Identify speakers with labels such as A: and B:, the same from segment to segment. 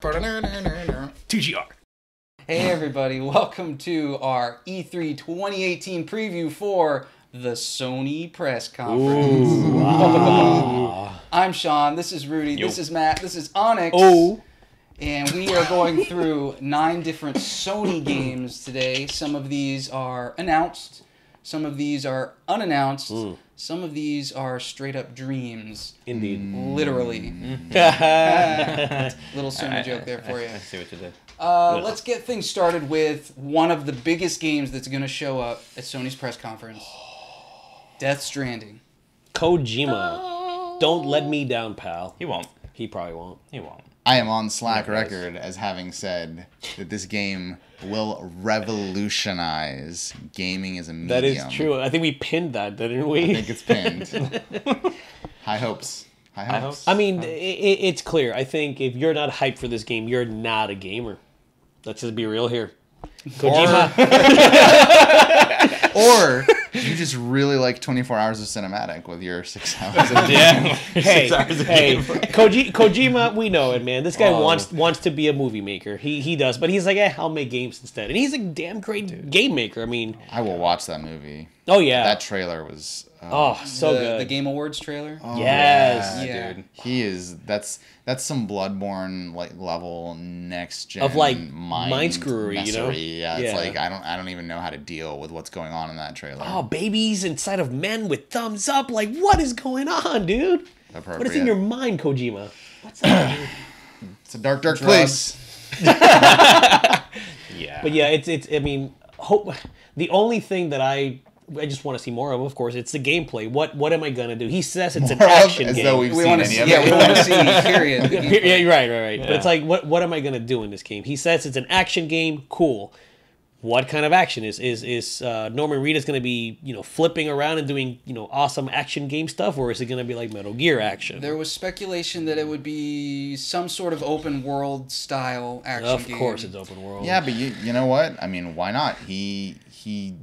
A: 2GR.
B: Hey everybody, welcome to our E3 2018 preview for the Sony press conference.
A: Ooh, wow.
B: I'm Sean, this is Rudy, this is Matt, this is Onyx. And we are going through 9 different Sony games today. Some of these are announced, some of these are unannounced, some of these are straight up dreams.
A: Indeed.
B: Literally. Little Sony joke there for you.
A: I see what you did.
B: Let's get things started with one of the biggest games that's going to show up at Sony's press conference. Death Stranding.
C: Kojima. Don't let me down, pal.
A: He won't.
C: He probably won't.
A: He won't.
D: I am on Slack record as having said that this game will revolutionize gaming as a medium.
C: That is true. I think we pinned that, didn't we?
D: I think it's pinned. High hopes. High hopes.
C: I mean, it's clear. I think if you're not hyped for this game, you're not a gamer. Let's just be real here. Kojima.
D: Or you just really like 24 hours of cinematic with your 6 hours of
A: Yeah.
C: Hey, Kojima, we know it, man. This guy wants to be a movie maker. He does, but he's like, I'll make games instead. And he's a damn great game maker. I mean,
D: I will watch that movie.
C: Oh yeah,
D: That trailer was
C: so good.
B: The Game Awards trailer.
D: Oh,
C: yes,
B: yeah.
A: Dude.
D: He is. That's some Bloodborne like level next gen
C: Of, like,
D: mind
C: screwery, you know?
D: Yeah, it's
C: Yeah.
D: like I don't even know how to deal with what's going on in that trailer.
C: Oh, babies inside of men with thumbs up. Like, what is going on, dude?
D: Appropriate.
C: What is in your mind, Kojima? What's up, dude?
D: It's a dark place.
A: Yeah.
C: But yeah, it's. I mean, the only thing that I just want to see more of course, it's the gameplay. What am I gonna do? He says it's an
D: More of,
C: action
D: as
C: game.
D: though we've
B: We
D: seen
B: want to
D: any
B: see,
D: of
B: yeah,
D: it.
B: we want to see, period. the gameplay.
C: Yeah, right. But
A: Yeah.
C: it's like, what am I gonna do in this game? He says it's an action game. Cool. What kind of action is Norman Reedus going to be, flipping around and doing, awesome action game stuff, or is it going to be like Metal Gear action?
B: There was speculation that it would be some sort of open world style action game.
C: Of course, it's open world.
D: Yeah, but you know what? I mean, why not? He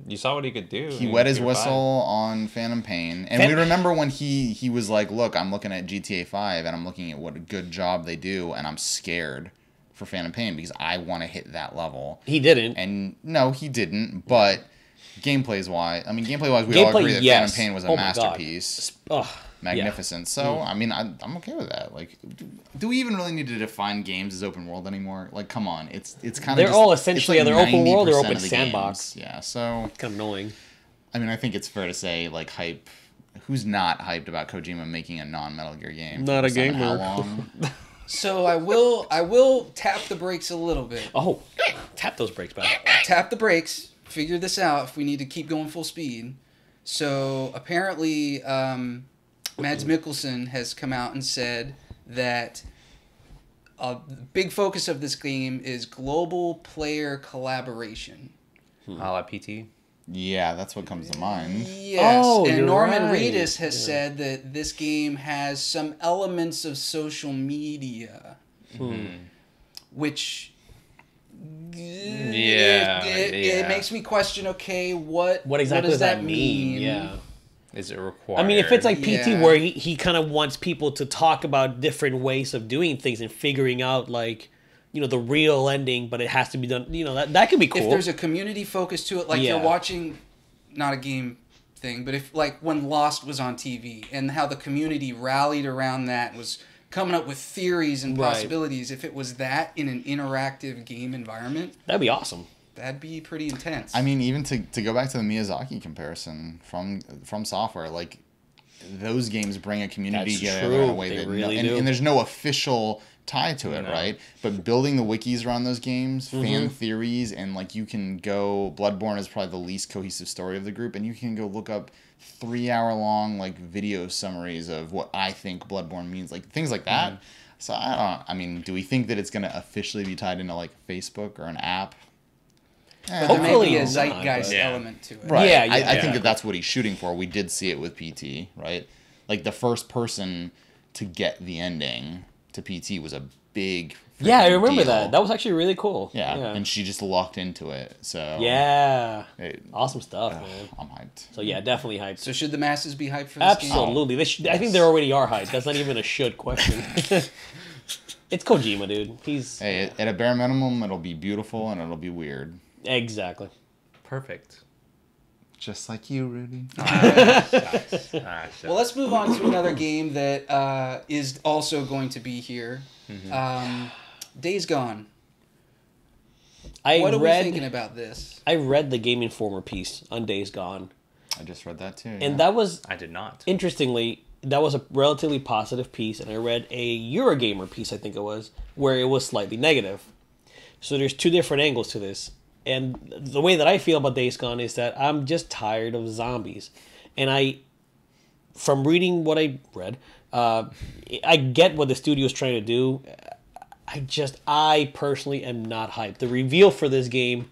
A: You saw what he could do.
D: he wet his whistle on Phantom Pain, and we remember when he was like, "Look, I'm looking at GTA 5, and I'm looking at what a good job they do, and I'm scared for Phantom Pain because I want to hit that level."
C: He didn't.
D: And no, he didn't. But gameplay wise, we all agree that
C: yes.
D: Phantom Pain was a
C: Oh my God.
D: masterpiece.
C: Oh,
D: Magnificent. So, I mean, I'm okay with that. Like, do we even really need to define games as open world anymore? Like, come on. It's kind of
C: They're all essentially either open world or open sandbox.
D: Yeah, so...
C: It's kind of annoying.
D: I mean, I think it's fair to say, like, hype... Who's not hyped about Kojima making a non-Metal Gear game?
C: Not a
D: Based on
C: gamer.
D: How long?
B: So I will tap the brakes a little bit.
C: Oh, tap those brakes back.
B: Tap the brakes. Figure this out if we need to keep going full speed. So apparently, Mads Mikkelsen has come out and said that the big focus of this game is global player collaboration.
A: A la PT.
D: Yeah, that's what comes to mind.
B: Yes,
C: Oh,
B: and
C: you're
B: Norman
C: right.
B: Reedus has said that this game has some elements of social media, which it makes me question. Okay, what
C: Exactly
B: does that
C: mean? Yeah.
A: Is it required?
C: I mean, if it's like PT,
B: Yeah.
C: where he kind of wants people to talk about different ways of doing things and figuring out, like, the real ending, but it has to be done, that could be cool.
B: If there's a community focus to it, like
C: Yeah.
B: you're watching, not a game thing, but if like when Lost was on TV and how the community rallied around that, was coming up with theories and
C: Right.
B: possibilities, if it was that in an interactive game environment,
C: That'd be awesome.
B: that'd be pretty intense.
D: I mean, even to go back to the Miyazaki comparison from software, like, those games bring a community
C: That's
D: together
C: true.
D: in a way
C: They
D: that
C: really do.
D: and there's no official tie to it,
A: No.
D: right? But building the wikis around those games, fan theories, and like you can go, Bloodborne is probably the least cohesive story of the group, and you can go look up 3-hour long like video summaries of what I think Bloodborne means, like things like that. So I mean, do we think that it's going to officially be tied into like Facebook or an app?
B: but there may
C: hopefully
B: be a
C: not,
B: zeitgeist
A: but- Yeah.
B: element to it.
D: Right.
C: Yeah,
D: I
C: yeah.
D: think that's what he's shooting for. We did see it with PT, right? Like the first person to get the ending to PT was a big
C: Yeah, I
D: freaking
C: remember
D: deal.
C: that. That was actually really cool.
D: Yeah, and she just locked into it. So
C: Yeah.
D: it-
C: Awesome stuff, man.
D: I'm hyped.
C: So yeah, definitely hyped.
B: So should the masses be hyped for this game?
C: Absolutely. They should, I think they already are hyped. That's not even a should question. It's Kojima, dude. He's
D: Hey, at a bare minimum, it'll be beautiful and it'll be weird.
C: exactly.
A: Perfect.
D: Just like you, Rudy.
B: Well, let's move on to another game that is also going to be here. Days Gone. What are we thinking about this?
C: I read the Game Informer piece on Days Gone,
D: I just read that too.
C: and that was
A: I did not.
C: interestingly, that was a relatively positive piece, and I read a Eurogamer piece, I think it was, where it was slightly negative. So there's two different angles to this. And the way that I feel about Days Gone is that I'm just tired of zombies. And from reading what I read, I get what the studio's trying to do. I personally am not hyped. The reveal for this game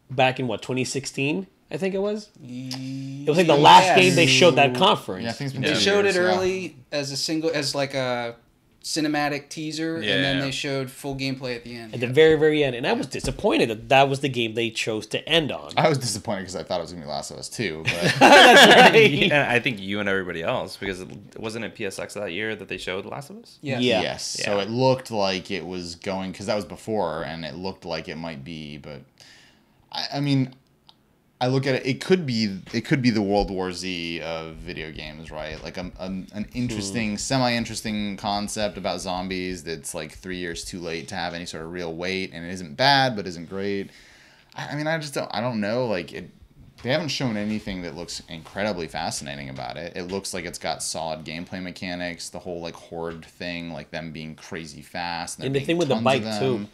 C: back in 2016, I think it was? It was like the last game they showed that conference.
D: Yeah, I think it's been
B: They
D: 2
B: showed
D: years,
B: it
D: yeah.
B: early as like a cinematic teaser, and then they showed full gameplay at the end.
C: At the very, very end. And I was disappointed that that was the game they chose to end on.
D: I was disappointed because I thought it was going to be Last of Us 2. But
C: That's right.
A: And I think you and everybody else, because it wasn't it PSX that year that they showed The Last of Us?
B: Yeah.
C: Yeah.
D: yes. So it looked like it was going, because that was before, and it looked like it might be. But, I mean, I look at it, it could be the World War Z of video games, right? Like an interesting, semi-interesting concept about zombies that's like 3 years too late to have any sort of real weight, and it isn't bad, but isn't great. I mean, I don't know. Like, they haven't shown anything that looks incredibly fascinating about it. It looks like it's got solid gameplay mechanics, the whole like horde thing, like them being crazy fast.
C: And the thing with the bike, too.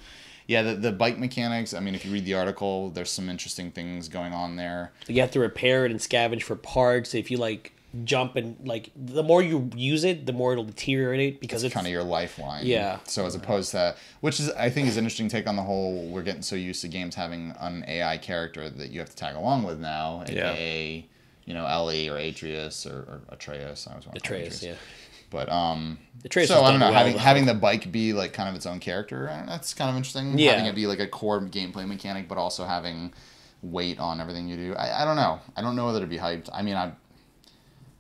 D: Yeah, the bike mechanics, I mean, if you read the article, there's some interesting things going on there.
C: You have to repair it and scavenge for parts. If you like jump and like the more you use it, the more it'll deteriorate because it's
D: kind of your lifeline.
C: Yeah.
D: So as opposed to, which is I think is an interesting take on the whole, we're getting so used to games having an AI character that you have to tag along with now, aka Ellie or Atreus or Atreus. I was wrong.
C: Atreus, yeah.
D: But
C: Atreus
D: so I
C: has
D: don't know,
C: done well,
D: having the bike be like kind of its own character, that's kind of interesting.
C: Yeah.
D: Having it be like a core gameplay mechanic, but also having weight on everything you do. I don't know. I don't know whether to be hyped. I mean,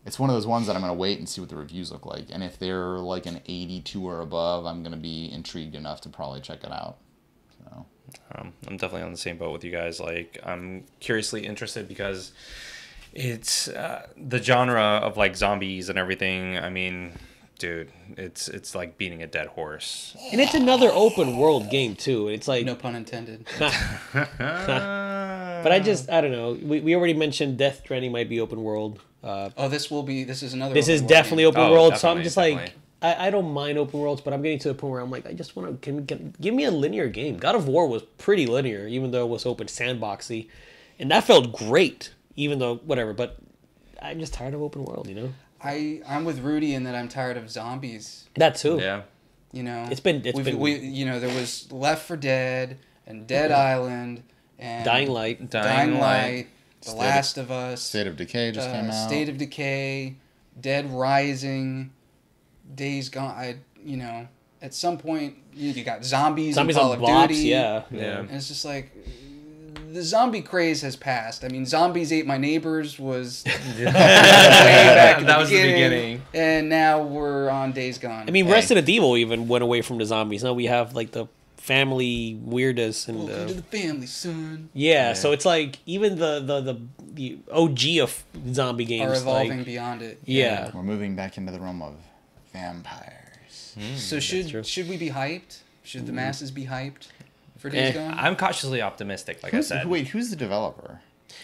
D: it's one of those ones that I'm going to wait and see what the reviews look like. And if they're like an 82 or above, I'm going to be intrigued enough to probably check it out. So.
A: I'm definitely on the same boat with you guys. Like, I'm curiously interested because it's the genre of like zombies and everything. I mean, dude, it's like beating a dead horse.
C: And it's another open world game too. It's like
B: No pun intended.
C: but I don't know. We already mentioned Death Stranding might be open world.
B: This is another.
C: This
B: open
C: is
B: world
C: definitely
B: game.
C: open
A: Oh,
C: world. So I'm
A: definitely,
C: just
A: definitely.
C: like, I don't mind open worlds, but I'm getting to the point where I'm like, I just want to give me a linear game. God of War was pretty linear, even though it was open sandboxy, and that felt great. Even though whatever, but I'm just tired of open world.
B: I'm with Rudy in that I'm tired of zombies.
C: That too.
A: Yeah.
C: It's been
B: there was Left 4 Dead and Dead Island and
C: Dying Light.
B: Dying Light, The Last of Us,
D: State of Decay just came out.
B: State of Decay, Dead Rising, Days Gone. At some point you got zombies and Call
C: on
B: of
C: blocks,
B: Duty.
C: yeah.
B: And it's just like the zombie craze has passed. I mean, Zombies Ate My Neighbors was way back at
A: That was the beginning.
B: and now we're on Days Gone.
C: I mean, Resident Evil even went away from the zombies. Now we have like the family weirdness and
B: welcome to the family, son.
C: yeah. So it's like even the OG of zombie games
B: Are evolving
C: like,
B: beyond it.
C: yeah.
D: We're moving back into the realm of vampires.
B: So should we be hyped? Should the masses be hyped for Days Gone?
A: I'm cautiously optimistic, like I said.
D: Wait, who's the developer?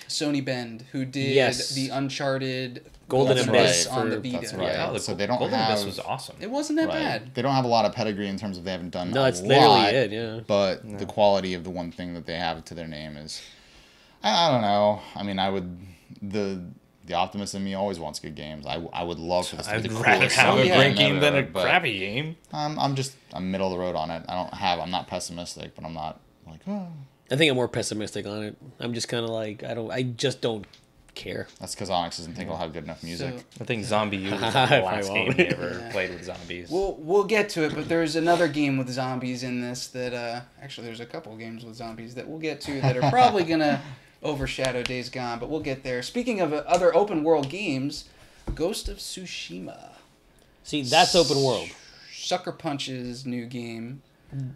B: Sony Bend, who did
C: Yes.
B: the Uncharted
C: Golden
B: Abyss
C: Abyss
B: on the
C: for-
B: Vita.
D: That's right.
A: Yeah, the
D: So they don't
A: Golden
D: have-
A: Abyss was awesome.
B: It wasn't that bad.
D: They don't have a lot of pedigree in terms of they haven't done
C: No,
D: a
C: it's literally
D: lot,
C: it. Yeah.
D: but the quality of the one thing that they have to their name is, I don't know. I mean, the optimist in me always wants good games. I would love for this to be
A: I'd
D: the
A: rather
D: coolest
A: have a
D: Sony
A: great
D: game
A: game than a
D: ever, but
A: crappy game.
D: I'm middle of the road on it. I'm not pessimistic, but I'm not like, oh.
C: I think I'm more pessimistic on it. I'm just kind of like I just don't care.
D: That's because Onyx doesn't think I'll have good enough music.
A: I think Zombie U was the
C: If I
A: last game
C: won't.
A: he ever played with zombies.
B: We'll get to it, but there's another game with zombies in this that actually there's a couple of games with zombies that we'll get to that are probably gonna overshadow Days Gone, but we'll get there. Speaking of other open world games, Ghost of Tsushima.
C: See, that's open world.
B: Sucker Punch's new game.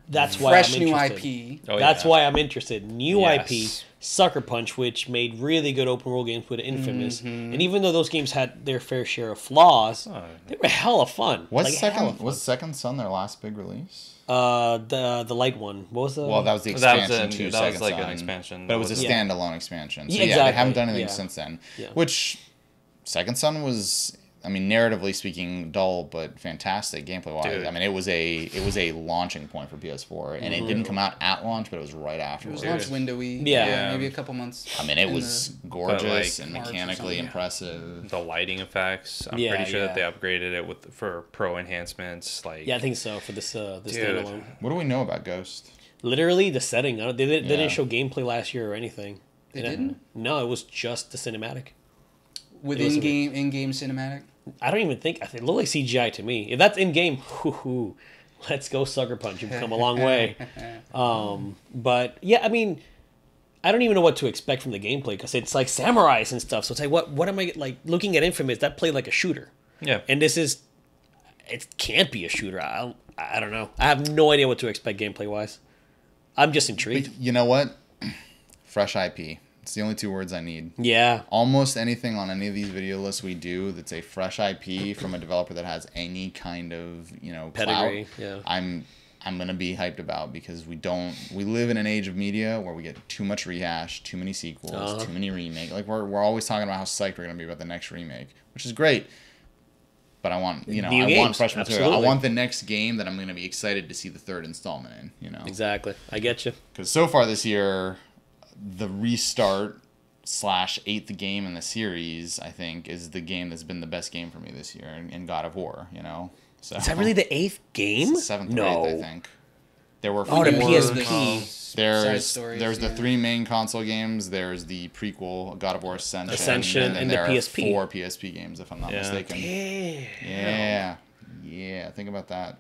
C: That's why
B: Fresh
C: I'm
B: new
C: interested.
B: IP.
A: Oh,
C: That's
A: yeah.
C: why I'm interested. New
A: Yes.
C: IP, Sucker Punch, which made really good open world games with Infamous. And even though those games had their fair share of flaws, they were hella fun.
D: Was
C: hella fun.
D: Second Son their last big release?
C: The light one. What was the?
D: Well, that was the
A: That was
D: expansion to
A: that was
D: Second
A: like an
D: Son,
A: expansion.
D: but it was a
C: Yeah.
D: standalone expansion. So
C: Yeah,
D: yeah, they
C: exactly.
D: haven't done anything
C: Yeah.
D: since then.
C: Yeah.
D: Which Second Son was, I mean, narratively speaking, dull but fantastic gameplay wise.
A: Dude.
D: I mean, it was a launching point for PS4, and it didn't come out at launch, but it was right
B: It
D: afterwards.
B: was launch windowy.
C: Yeah.
B: Maybe a couple months.
D: I mean, it
B: in
D: was
B: the-
D: gorgeous
A: like,
D: and
B: March or
D: mechanically
B: something.
D: impressive.
A: the lighting effects. I'm
C: Yeah,
A: pretty sure that they
C: yeah.
A: upgraded it for pro enhancements. Like,
C: Yeah, I think so for this
A: Dude.
C: standalone.
D: What do we know about Ghost?
C: Literally the setting. They
D: Yeah.
C: didn't show gameplay last year or anything.
B: They
C: And
B: didn't?
C: No, it was just the cinematic.
B: With
C: It was
B: in-game cinematic.
C: I don't even think. I think it looked like CGI to me. If that's in game, let's go Sucker Punch. You've come a long way. But yeah, I mean, I don't even know what to expect from the gameplay because it's like samurais and stuff. So it's like, what am I like looking at Infamous? That played like a shooter,
A: yeah.
C: and this is, it can't be a shooter. I don't know. I have no idea what to expect gameplay wise. I'm just intrigued.
D: But you know what? Fresh IP. It's the only two words I need.
C: Yeah,
D: Almost anything on any of these video lists we do that's a fresh IP from a developer that has any kind of,
C: pedigree.
D: clout,
C: Yeah.
D: I'm gonna be hyped about because we live in an age of media where we get too much rehash, too many sequels, too many remake. Like we're always talking about how psyched we're gonna be about the next remake, which is great. But I want
C: New
D: I want
C: games,
D: fresh material.
C: absolutely.
D: I want the next game that I'm gonna be excited to see the third installment in.
C: Exactly. I get you.
D: Because so far this year, the restart / eighth game in the series, I think, is the game that's been the best game for me this year in God of War. So
C: Is that really the 8th game?
D: it's the 7th
C: No.
D: or 8th, I think. There were
C: Oh, the
D: four-
C: PSP.
B: Side stories,
D: There's the
B: yeah.
D: 3 main console games. There's the prequel God of War Ascension,
C: and
D: then
C: the
D: there
C: PSP.
D: are 4 PSP games, if I'm not
A: Yeah.
D: mistaken. Yeah. Think about that.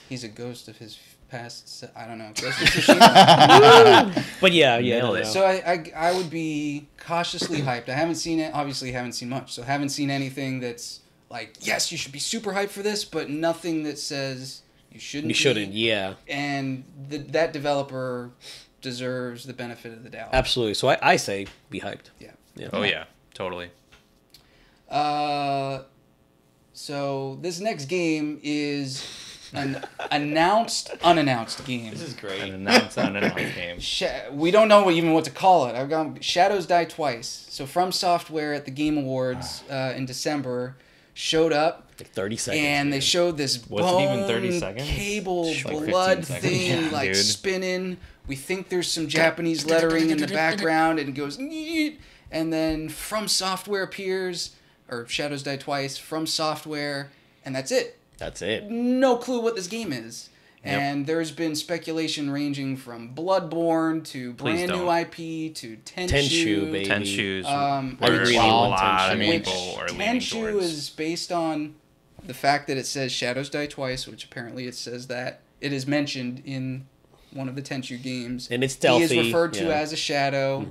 B: He's a ghost of his past. I don't know. Ghost of Tsushima.
C: But yeah,
A: Nailed
C: no,
A: it.
C: no.
B: So I would be cautiously hyped. I haven't seen it. Obviously, haven't seen much. So haven't seen anything that's like, yes, you should be super hyped for this, but nothing that says you shouldn't.
C: You shouldn't. Yeah.
B: And that developer deserves the benefit of the doubt.
C: Absolutely. So I say be hyped.
B: Yeah.
C: Yeah.
A: Oh yeah, totally.
B: So this next game is an unannounced game.
C: This is
A: An
C: great.
A: announced game.
B: We don't know even what to call it. I've got Shadows Die Twice. So From Software at the Game Awards in December showed up,
C: Like 30 seconds.
B: and they showed this
A: Was it even 30
B: bone
A: seconds?
B: cable
D: Like 15
B: blood
D: seconds.
B: thing
A: Yeah,
B: like
A: dude.
B: spinning. We think there's some Japanese lettering in the background, and it goes, "Yeet," and then From Software appears, or Shadows Die Twice, From Software, and that's it.
C: That's it.
B: No clue what this game is.
A: Yep.
B: And there's been speculation ranging from Bloodborne to brand new
A: don't.
B: IP to Tenchu.
C: Tenchu, baby.
A: Tenchu's
B: I
A: where
B: mean,
A: a
C: wow,
A: lot of
C: Tenchu.
B: Which
A: people are leaning
B: Tenchu
A: towards.
B: is based on the fact that it says Shadows Die Twice, which apparently it says that it is mentioned in one of the Tenchu games.
C: And it's stealthy.
B: He is referred to
C: yeah.
B: as a shadow,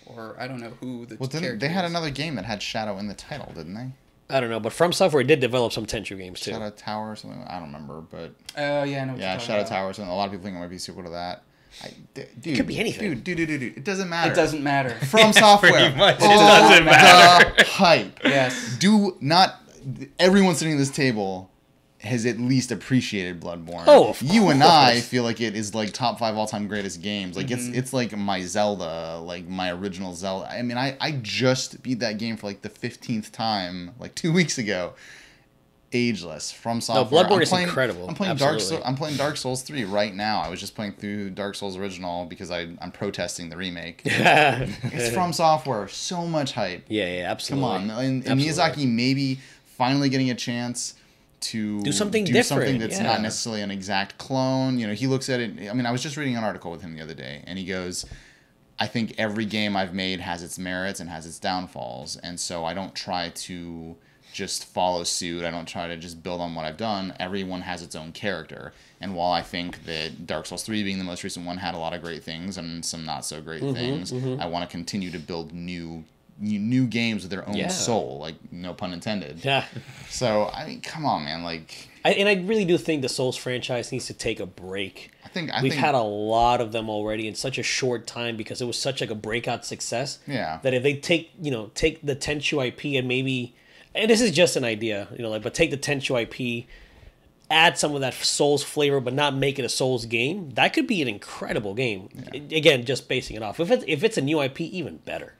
B: or I don't know who the
D: Well,
B: character
D: they had
B: is.
D: another game that had Shadow in the title, didn't they?
C: I don't know, but From Software did develop some Tenchu games too.
D: Shadow Tower or something. I don't remember, but
B: Oh, yeah, I know what
D: yeah,
B: you're talking
D: Shadow
B: about.
D: Tower or something. A lot of people think it might be a sequel to that. Dude,
C: could be anything.
D: Dude. It doesn't matter.
B: It doesn't matter.
D: From Software.
A: Pretty much. It
D: All
A: doesn't matter.
D: the hype.
B: Yes.
D: Do not. Everyone sitting at this table has at least appreciated Bloodborne.
C: Oh, of
D: you and I
C: course.
D: feel like it is like top 5 all-time greatest games. Like it's like my Zelda, like my original Zelda. I mean, I just beat that game for like the 15th time, like 2 weeks ago. Ageless From Software.
C: Bloodborne is incredible.
D: I'm playing
C: Absolutely.
D: I'm playing Dark Souls 3 right now. I was just playing through Dark Souls original because I'm protesting the remake.
C: yeah,
D: It's From Software. So much hype.
C: yeah, absolutely.
D: Come on, and
C: Absolutely.
D: Miyazaki maybe finally getting a chance to
C: Do something
D: something
C: different,
D: that's
C: yeah.
D: not necessarily an exact clone. He looks at it. I mean, I was just reading an article with him the other day, and he goes, "I think every game I've made has its merits and has its downfalls, and so I don't try to just follow suit. I don't try to just build on what I've done. Everyone has its own character, and while I think that Dark Souls 3 being the most recent one had a lot of great things and some not so great things, I want to continue to build new new games with their own
C: Yeah.
D: soul, like no pun intended.
C: Yeah.
D: So I mean, come on, man. Like
C: And I really do think the Souls franchise needs to take a break.
D: I think
C: We've had a lot of them already in such a short time because it was such like a breakout success.
D: Yeah.
C: That if they take the Tenchu IP and maybe, and this is just an idea, but take the Tenchu IP, add some of that Souls flavor, but not make it a Souls game, that could be an incredible game.
D: Yeah.
C: Again, just basing it off. If it's a new IP, even better.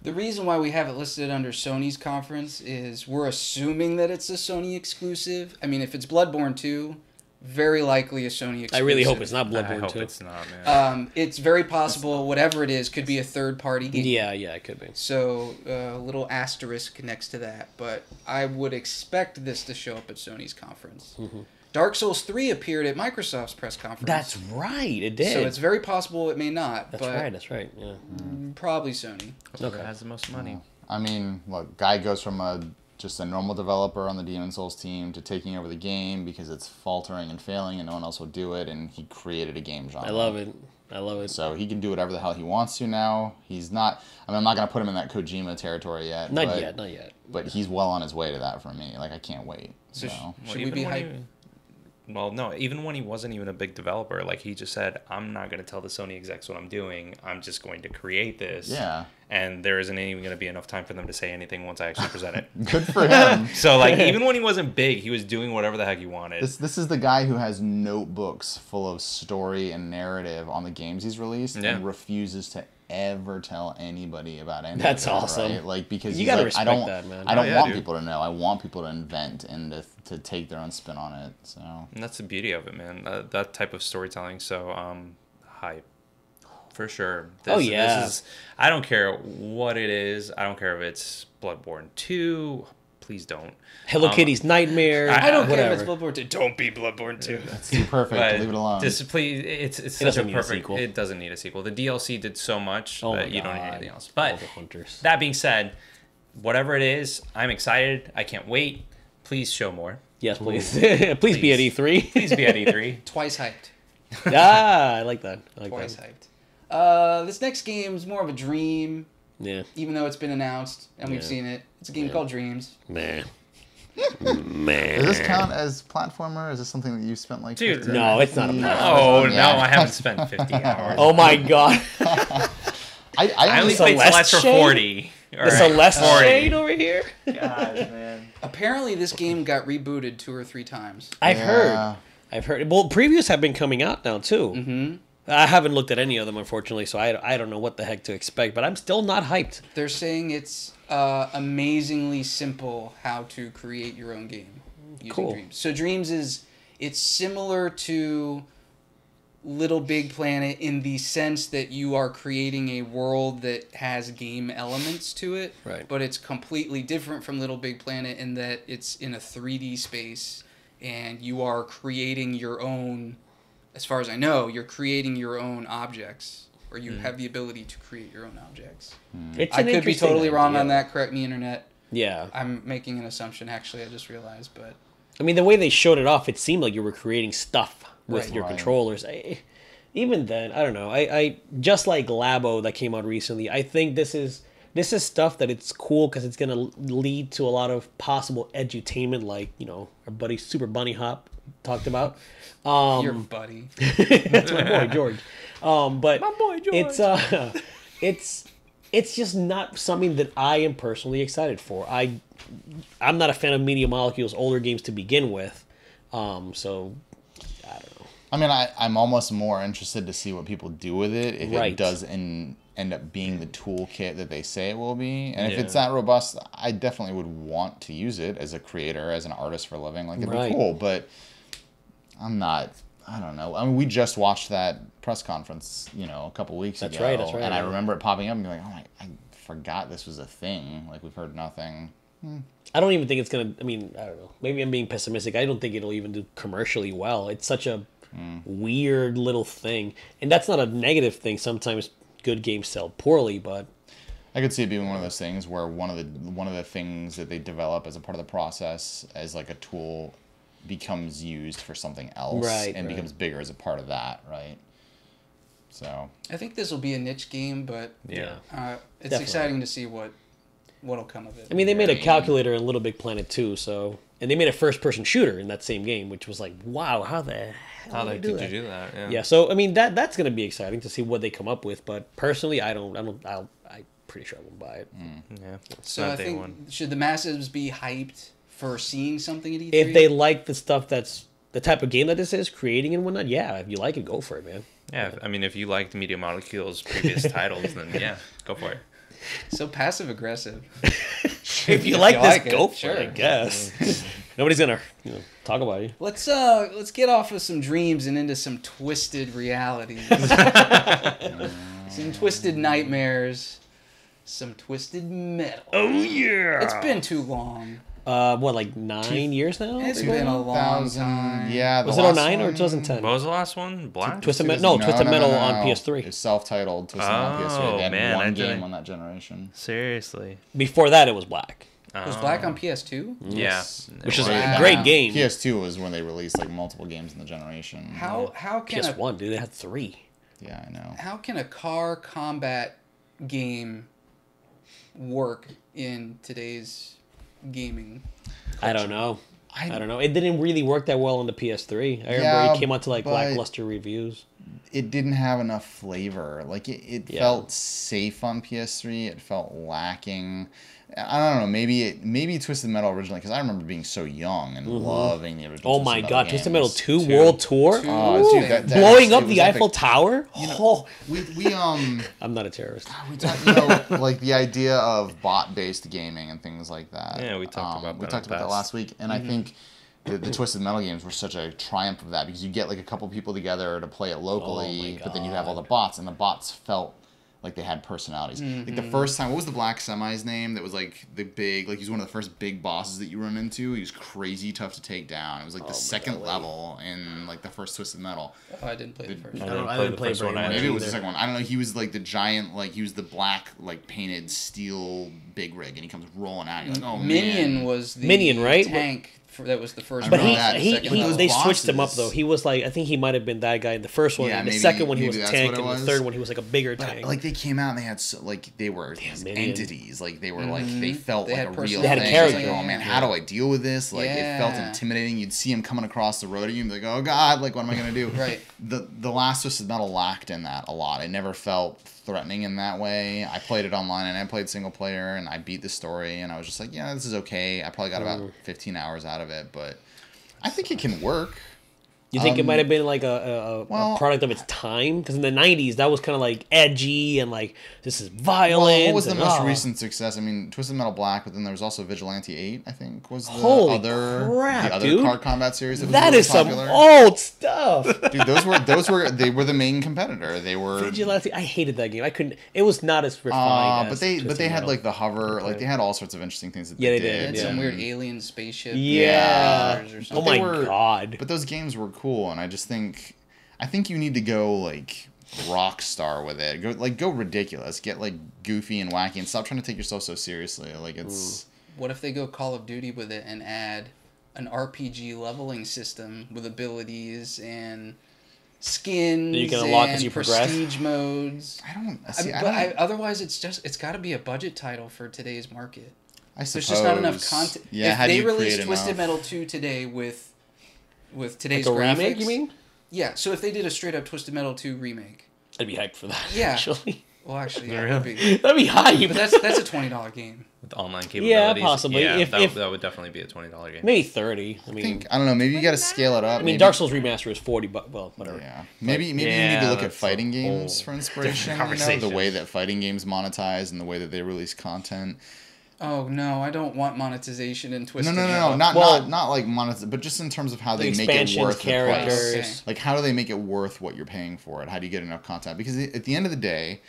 B: The reason why we have it listed under Sony's conference is we're assuming that it's a Sony exclusive. I mean, if it's Bloodborne 2, very likely a Sony exclusive.
C: I really hope it's not
A: I
C: Bloodborne
A: hope
C: 2.
A: it's not, man.
B: It's very possible, whatever it is, could be a third-party game.
C: Yeah, it could be.
B: So a little asterisk next to that. But I would expect this to show up at Sony's conference.
C: Mm-hmm.
B: Dark Souls 3 appeared at Microsoft's press conference.
C: That's right, it did.
B: So it's very possible it may not.
C: That's right, yeah.
B: Probably Sony.
A: Whoever has the most money.
D: I mean, look, guy goes from just a normal developer on the Demon Souls team to taking over the game because it's faltering and failing and no one else will do it, and he created a game genre.
C: I love it.
D: So he can do whatever the hell he wants to now. He's not. I mean, I'm not gonna put him in that Kojima territory yet.
C: Not yet.
D: But he's well on his way to that for me. Like I can't wait. So
B: Should we be hyped?
A: Well, no, even when he wasn't even a big developer, like he just said, I'm not going to tell the Sony execs what I'm doing. I'm just going to create this.
D: Yeah.
A: And there isn't even going to be enough time for them to say anything once I actually present it.
D: Good for him.
A: So, like, even when he wasn't big, he was doing whatever the heck he wanted.
D: This is the guy who has notebooks full of story and narrative on the games he's released and refuses to ever tell anybody about anything.
C: That's awesome.
D: Right? Like because
C: You
D: he's
C: gotta
D: like,
C: respect that, man.
D: I don't want
A: dude.
D: people to know. I want people to invent and to take their own spin on it. So
A: And that's the beauty of it, man. That type of storytelling. So, hype. For sure. This is, I don't care what it is. I don't care if it's Bloodborne 2. Please don't.
C: Hello Kitty's Nightmare.
B: I don't care
C: whatever.
B: if it's Bloodborne 2. Don't be Bloodborne 2.
D: that's too perfect.
A: But
D: Leave it alone.
A: Just please, it's such
C: doesn't
A: a
C: need a
A: perfect.
C: sequel.
A: It doesn't need a sequel. The DLC did so much
C: Oh my
A: that you don't need
C: God.
A: anything else.
C: All
A: But
C: the hunters.
A: that being said, whatever it is, I'm excited. I can't wait. Please show more.
C: Yes, please. Please be at E3.
A: Please be at E3.
B: Twice hyped.
C: I like that.
B: Twice hyped. This next game is more of a dream,
C: Yeah.
B: even though it's been announced and we've
C: Yeah.
B: seen it. It's a game called Dreams.
C: Man.
D: Does this count as platformer? Is this something that you spent like?
A: Dude,
D: 50
C: No, it's not a
D: hours?
A: Oh,
D: Yeah.
A: no, I haven't spent 50 hours.
C: Oh my God.
A: I only
C: Celeste
A: played Celeste for
C: shade?
A: 40.
C: The Celeste
A: 40.
C: shade over here.
A: Gosh, man.
B: Apparently, this game got rebooted 2 or 3 times.
C: I've
D: Yeah.
C: heard. Well, previews have been coming out now too.
B: Mm-hmm.
C: I haven't looked at any of them, unfortunately, so I don't know what the heck to expect. But I'm still not hyped.
B: They're saying it's amazingly simple how to create your own game using
C: Cool.
B: Dreams. So Dreams it's similar to Little Big Planet in the sense that you are creating a world that has game elements to it.
C: Right.
B: But it's completely different from Little Big Planet in that it's in a 3D space and you are creating your own, as far as I know, you're creating your own objects. Or you have the ability to create your own objects.
C: It's
B: I
C: an
B: could be
C: interesting
B: totally wrong
C: idea.
B: on that. Correct me, internet.
C: Yeah.
B: I'm making an assumption. Actually, I just realized, but
C: I mean, the way they showed it off, it seemed like you were creating stuff with
B: Right.
C: your
D: Right.
C: controllers. Even then, I don't know. I just like Labo that came out recently. I think this is stuff that it's cool because it's gonna lead to a lot of possible edutainment, like our buddy Super Bunny Hop talked about.
B: your buddy.
C: That's my boy George. But
A: My boy George.
C: It's just not something that I am personally excited for. I'm not a fan of Media Molecule's older games to begin with. So I don't know.
D: I mean, I'm almost more interested to see what people do with it if
C: Right.
D: it does end up being the toolkit that they say it will be. And if
A: Yeah.
D: it's that robust, I definitely would want to use it as a creator, as an artist for a living. Like, it'd
C: Right.
D: be cool, but I don't know. I mean, we just watched that press conference, a couple weeks
C: That's
D: ago.
C: right,
D: And I
C: yeah.
D: remember it popping up and being like, I forgot this was a thing. Like, we've heard nothing.
C: I don't even think it's gonna. I mean, I don't know. Maybe I'm being pessimistic. I don't think it'll even do commercially well. It's such a weird little thing, and that's not a negative thing. Sometimes good games sell poorly, but
D: I could see it being one of those things where one of the things that they develop as a part of the process as like a tool becomes used for something else
C: Right,
D: and
C: right.
D: becomes bigger as a part of that, right? So
B: I think this will be a niche game, but
A: Yeah.
B: it's
C: Definitely.
B: exciting to see what'll come of it.
C: I mean, they made a
D: Right.
C: calculator in Little Big Planet too, so and they made a first-person shooter in that same game, which was like, wow, how the hell
A: How
C: did
A: the
C: they
A: heck
C: do
A: did
C: that?
A: you do that? Yeah.
C: Yeah, so I mean that's gonna be exciting to see what they come up with. But personally, I'm pretty sure I won't buy it.
A: Yeah. It's
B: So
A: not
B: I
A: day
B: think
A: one.
B: should the masses be hyped for seeing something at E3?
C: If they like the stuff that's the type of game that this is, creating and whatnot, yeah, if you like it, go for it, man.
A: Yeah. I mean, if you liked Media Molecule's previous titles, then yeah, go for it.
B: So passive aggressive.
C: If you like
B: you
C: this,
B: like it,
C: go for
B: sure.
C: it, I guess. Nobody's gonna talk about you.
B: Let's get off of some dreams and into some twisted realities. Some twisted nightmares. Some twisted metal.
C: Oh yeah.
B: It's been too long.
C: What, like 9 years now?
B: It's been a long time.
D: Yeah.
C: Was
D: the
C: it
D: last
C: 09 or
D: one-
C: 2010?
A: What was the last one? Black?
C: Twisted Metal. No, Twisted Metal on PS3.
D: It's self-titled Twisted Metal on PS3. They had
A: man, I
D: one
A: didn't-
D: game on that generation.
A: Seriously.
C: Before that, it was Black,
B: Was Black on PS2?
A: Yeah.
C: which is
A: It was.
C: a great game.
D: PS2 was when they released like multiple games in the generation.
B: How can
C: PS1, dude, they had 3.
D: Yeah, I know.
B: how can a car combat game work in today's gaming?
C: I don't know.
D: I-
C: I don't know. It didn't really work that well on the PS3. I remember
D: Yeah,
C: it came out to like
D: but-
C: lackluster reviews.
D: It didn't have enough flavor. Like it
C: Yeah.
D: felt safe on PS3. It felt lacking. I don't know. Maybe Twisted Metal originally, because I remember being so young and loving the original.
C: Oh my god, Twisted Metal
D: games.
C: 2 World Tour?
D: Oh, dude, that
C: Blowing up
D: it
C: the
D: was epic.
C: Eiffel Tower? Oh,
D: We
C: I'm not a terrorist.
D: we talked, like the idea of bot-based gaming and things like that.
A: Yeah, we talked about that
D: we
A: in
D: talked
A: the
D: about that
A: past.
D: last week, and I think the Twisted Metal games were such a triumph of that, because you get like a couple people together to play it locally, but then you have all the bots, and the bots felt like they had personalities. Like the first time, what was the Black Semi's name? That was like the big, like he's one of the first big bosses that you run into. He was crazy tough to take down. It was like the second level in like the first Twisted Metal.
B: Oh, I didn't play the first
C: I
B: one.
C: didn't play
A: first
C: very
A: one
C: much
D: Maybe it was the
C: either.
D: second one. I don't know. He was like the giant, like he was the black, like painted steel big rig, and he comes rolling out. You're like, oh
B: Minion
D: man.
B: was the
C: Minion, right?
B: tank. That was the first
D: I
C: But
B: one.
D: remember that.
B: The
C: he
B: second
C: he
B: level.
C: they
D: Those
C: switched him up
D: bosses.
C: though. He was like, I think he might have been that guy in the first one.
D: Yeah,
C: and the
D: maybe-
C: second one he was a
D: maybe that's
C: tank,
D: what it
C: and the
D: was.
C: third one he was like a bigger
D: But,
C: tank.
D: like they came out and they had like they were these
C: Minion.
D: entities. Like they were like they felt
B: They
D: like
B: had
D: a real
B: personality.
C: They had a
D: thing.
C: character.
D: Like, oh man, how do I deal with this? Like it felt
B: Yeah.
D: intimidating. You'd see him coming across the road at you and be like, oh god, like what am I gonna do?
B: Right.
D: The last Twisted Metal lacked in that a lot. It never felt threatening in that way. I played it online and I played single player and I beat the story and I was just like, yeah, this is okay. I probably got about 15 hours out of it, but I think it can work.
C: You think it might have been like a
D: well,
C: product of its time? Because in the 90s, that was kind of like edgy and like, this is violent.
D: Well, what was the
C: and,
D: most
C: oh.
D: recent success? I mean, Twisted Metal Black, but then there was also Vigilante 8, I think, was the
C: Holy
D: other
C: crap,
D: the other
C: dude.
D: car combat series that was
C: That
D: really
C: is some
D: popular.
C: old stuff.
D: Dude, they were the main competitor. They were
C: Vigilante, I hated that game. I couldn't. It was not as refined.
D: but
C: as
D: they
C: Twisted
D: had
C: Metal.
D: like the hover, like they had all sorts of interesting things that
C: Yeah,
D: they
C: they did,
D: did.
B: Had
C: yeah.
B: some
D: and-
B: weird alien spaceship.
C: Yeah.
B: or
C: Oh
B: something.
C: my
D: They were-
C: god.
D: But those games were cool, and I think you need to go like rock star with it. Go ridiculous. Get like goofy and wacky, and stop trying to take yourself so seriously. Like it's.
B: What if they go Call of Duty with it and add an RPG leveling system with abilities and skins
C: That you can unlock
B: and
C: as you progress?
B: prestige modes?
D: I don't
B: I
D: see.
B: mean,
D: I
B: but
D: don't.
B: otherwise, it's got to be a budget title for today's market.
D: I suppose.
B: There's just not enough content.
D: Yeah,
B: if
D: how do
B: they
D: you
B: released
D: create
B: Twisted
D: enough?
B: Metal 2 today with
C: Like
B: today's
C: a
B: graphics,
C: remake, you mean?
B: Yeah. So if they did a straight up Twisted Metal 2 remake,
C: I'd be hyped for that.
B: Yeah.
C: Actually,
B: well, actually, yeah,
A: Really?
B: it'd be,
C: that'd be hype.
B: but that's a $20 game.
A: With online capabilities.
C: possibly.
A: Yeah,
C: If-
A: that would definitely be a $20 game.
C: Maybe 30. I mean,
D: I don't know. Maybe you got to scale it up.
C: I mean, Dark Souls Remaster is 40, but well, whatever.
D: Yeah, maybe you need
A: Yeah,
D: to look at
A: that's a
D: fighting games
A: whole
D: for inspiration. You know,
A: conversation.
D: the way that fighting games monetize and the way that they release content.
B: Oh no, I don't want monetization in
D: No,
B: Twisted
D: no, no,
B: Metal.
D: no, not
C: Well-
D: not like monetize, but just in terms of how
C: The
D: they make it
C: expansions,
D: worth the price.
C: characters.
B: Okay.
D: Like, how do they make it worth what you're paying for it? How do you get enough content? Because at the end of the day,